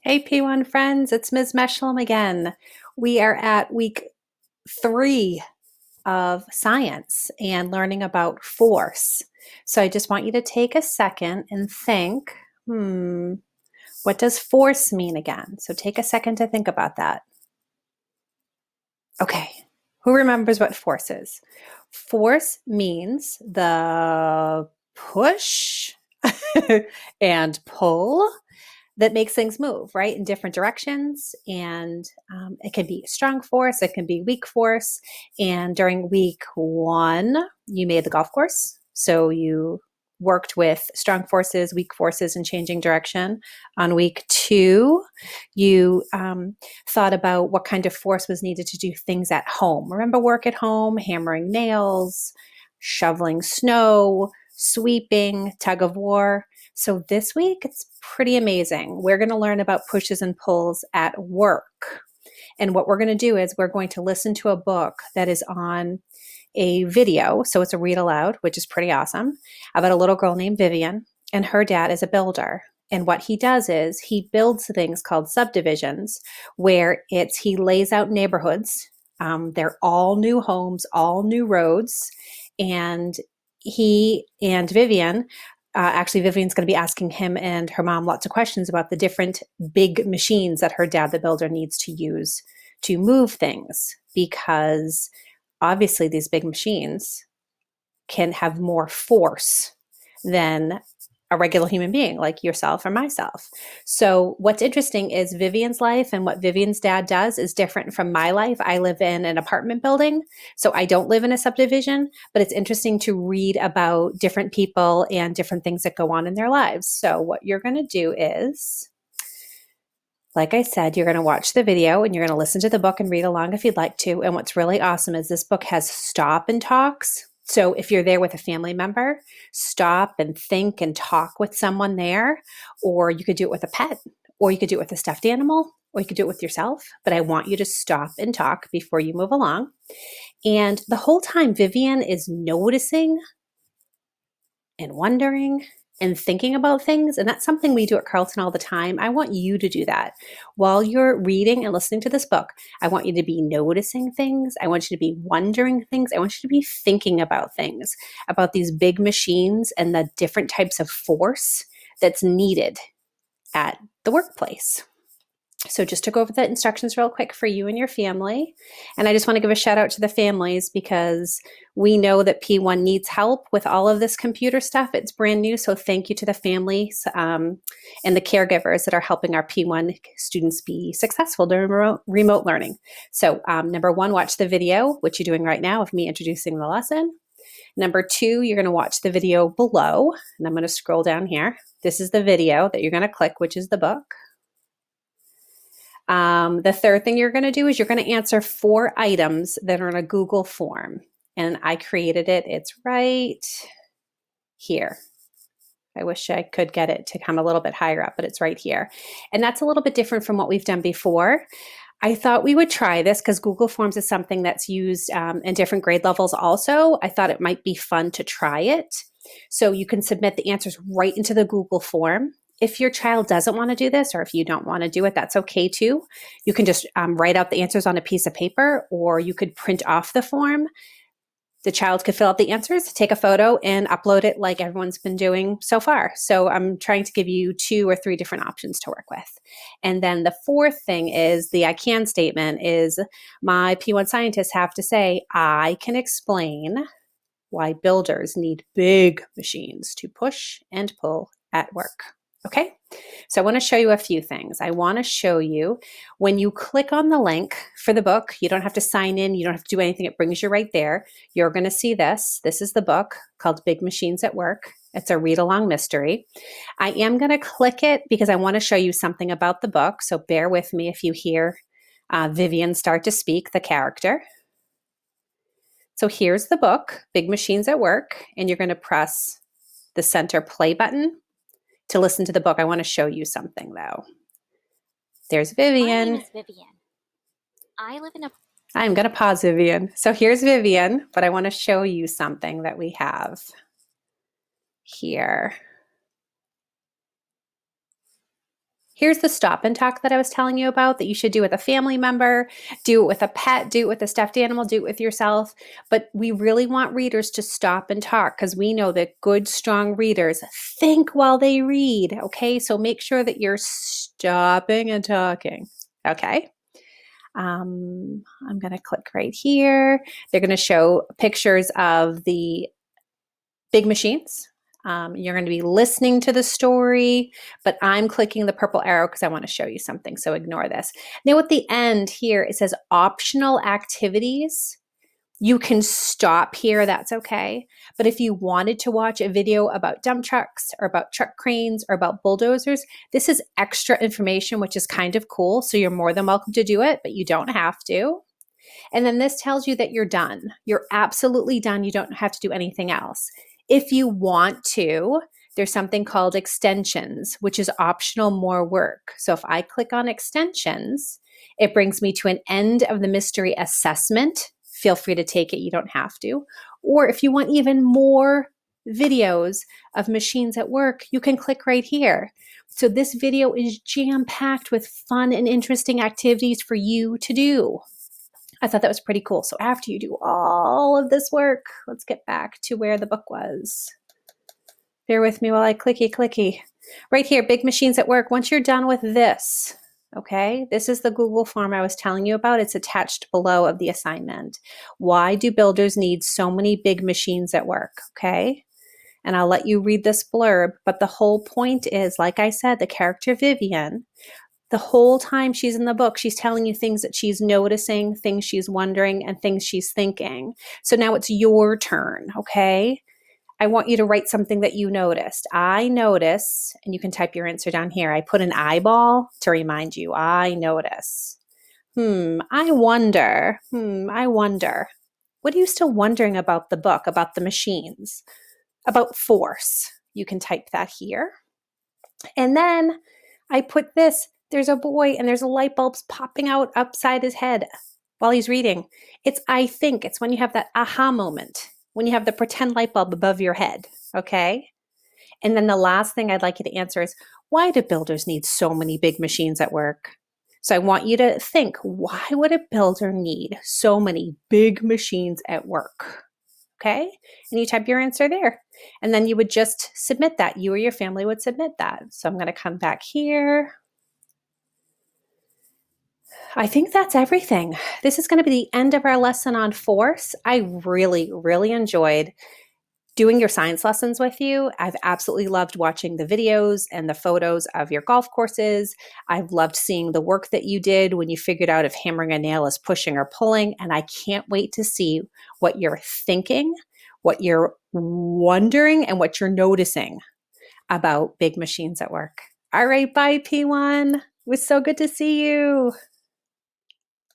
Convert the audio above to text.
Hey P1 friends, it's Ms. Meshulam again. We are at week 3 of science and learning about force. So I just want you to take a second and think, what does force mean again? So take a second to think about that. Okay, who remembers what force is? Force means the push and pull that makes things move, right, in different directions. And it can be strong force, it can be weak force. And during week 1, you made the golf course. So you worked with strong forces, weak forces, and changing direction. On week 2, you thought about what kind of force was needed to do things at home. Remember work at home, hammering nails, shoveling snow, sweeping, tug of war. So this week, it's pretty amazing. We're going to learn about pushes and pulls at work. And what we're going to do is we're going to listen to a book that is on a video. So it's a read aloud, which is pretty awesome, about a little girl named Vivian, and her dad is a builder. And what he does is he builds things called subdivisions, where he lays out neighborhoods. They're all new homes, all new roads. And he and Vivian, actually, Vivian's going to be asking him and her mom lots of questions about the different big machines that her dad, the builder, needs to use to move things, because obviously these big machines can have more force than a regular human being like yourself or myself. So what's interesting is Vivian's life and what Vivian's dad does is different from my life. I live in an apartment building, so I don't live in a subdivision, but it's interesting to read about different people and different things that go on in their lives. So what you're going to do is, like I said, you're going to watch the video and you're going to listen to the book and read along if you'd like to. And what's really awesome is this book has stop and talks. So if you're there with a family member, stop and think and talk with someone there, or you could do it with a pet, or you could do it with a stuffed animal, or you could do it with yourself. But I want you to stop and talk before you move along. And the whole time, Vivian is noticing and wondering and thinking about things. And that's something we do at Carleton all the time. I want you to do that. While you're reading and listening to this book, I want you to be noticing things. I want you to be wondering things. I want you to be thinking about things, about these big machines and the different types of force that's needed at the workplace. So just to go over the instructions real quick for you and your family. And I just want to give a shout out to the families, because we know that P1 needs help with all of this computer stuff. It's brand new. So thank you to the families and the caregivers that are helping our P1 students be successful during remote learning. So number 1, watch the video, which you're doing right now, of me introducing the lesson. Number 2, you're going to watch the video below. And I'm going to scroll down here. This is the video that you're going to click, which is the book. The third thing you're going to do is you're going to answer 4 items that are in a Google form. And I created it. It's right here. I wish I could get it to come a little bit higher up, but it's right here. And that's a little bit different from what we've done before. I thought we would try this because Google Forms is something that's used in different grade levels also. I thought it might be fun to try it. So you can submit the answers right into the Google form. If your child doesn't want to do this, or if you don't want to do it, that's okay too. You can just write out the answers on a piece of paper, or you could print off the form. The child could fill out the answers, take a photo, and upload it like everyone's been doing so far. So I'm trying to give you 2 or 3 different options to work with. And then the fourth thing is the I can statement is my P1 scientists have to say, I can explain why builders need big machines to push and pull at work. Okay, so I want to show you a few things. I want to show you when you click on the link for the book, you don't have to sign in, you don't have to do anything, it brings you right there. You're going to see this. This is the book called Big Machines at Work. It's a read along mystery. I am going to click it because I want to show you something about the book, so bear with me if you hear Vivian start to speak, the character. So here's the book, Big Machines at Work, and you're going to press the center play button to listen to the book. I want to show you something though. There's Vivian. My name is Vivian. I live in a... I'm going to pause Vivian. So here's Vivian, but I want to show you something that we have here. Here's the stop and talk that I was telling you about that you should do with a family member, do it with a pet, do it with a stuffed animal, do it with yourself. But we really want readers to stop and talk because we know that good, strong readers think while they read. Okay, so make sure that you're stopping and talking. Okay. I'm going to click right here. They're going to show pictures of the big machines. You're going to be listening to the story, but I'm clicking the purple arrow because I want to show you something, so ignore this. Now at the end here, it says optional activities. You can stop here, that's okay. But if you wanted to watch a video about dump trucks or about truck cranes or about bulldozers, this is extra information, which is kind of cool. So you're more than welcome to do it, but you don't have to. And then this tells you that you're done. You're absolutely done. You don't have to do anything else. If you want to, there's something called extensions, which is optional more work. So if I click on extensions, it brings me to an end of the mystery assessment. Feel free to take it. You don't have to. Or if you want even more videos of machines at work, you can click right here. So this video is jam-packed with fun and interesting activities for you to do. I thought that was pretty cool. So after you do all of this work, let's get back to where the book was. Bear with me while I clicky. Right here, big machines at work. Once you're done with this, okay, this is the Google form I was telling you about. It's attached below of the assignment. Why do builders need so many big machines at work? Okay. And I'll let you read this blurb, but the whole point is, like I said, the character Vivian, the whole time she's in the book, she's telling you things that she's noticing, things she's wondering, and things she's thinking. So now it's your turn, okay? I want you to write something that you noticed. I notice, and you can type your answer down here. I put an eyeball to remind you. I notice. I wonder. I wonder. What are you still wondering about the book, about the machines, about force? You can type that here. And then I put this. There's a boy and there's a light bulbs popping out upside his head while he's reading. It's, I think, it's when you have that aha moment, when you have the pretend light bulb above your head, okay? And then the last thing I'd like you to answer is, why do builders need so many big machines at work? So I want you to think, why would a builder need so many big machines at work? Okay? And you type your answer there. And then you would just submit that. You or your family would submit that. So I'm going to come back here. I think that's everything. This is going to be the end of our lesson on force. I really, really enjoyed doing your science lessons with you. I've absolutely loved watching the videos and the photos of your golf courses. I've loved seeing the work that you did when you figured out if hammering a nail is pushing or pulling. And I can't wait to see what you're thinking, what you're wondering, and what you're noticing about big machines at work. All right, bye, P1. It was so good to see you.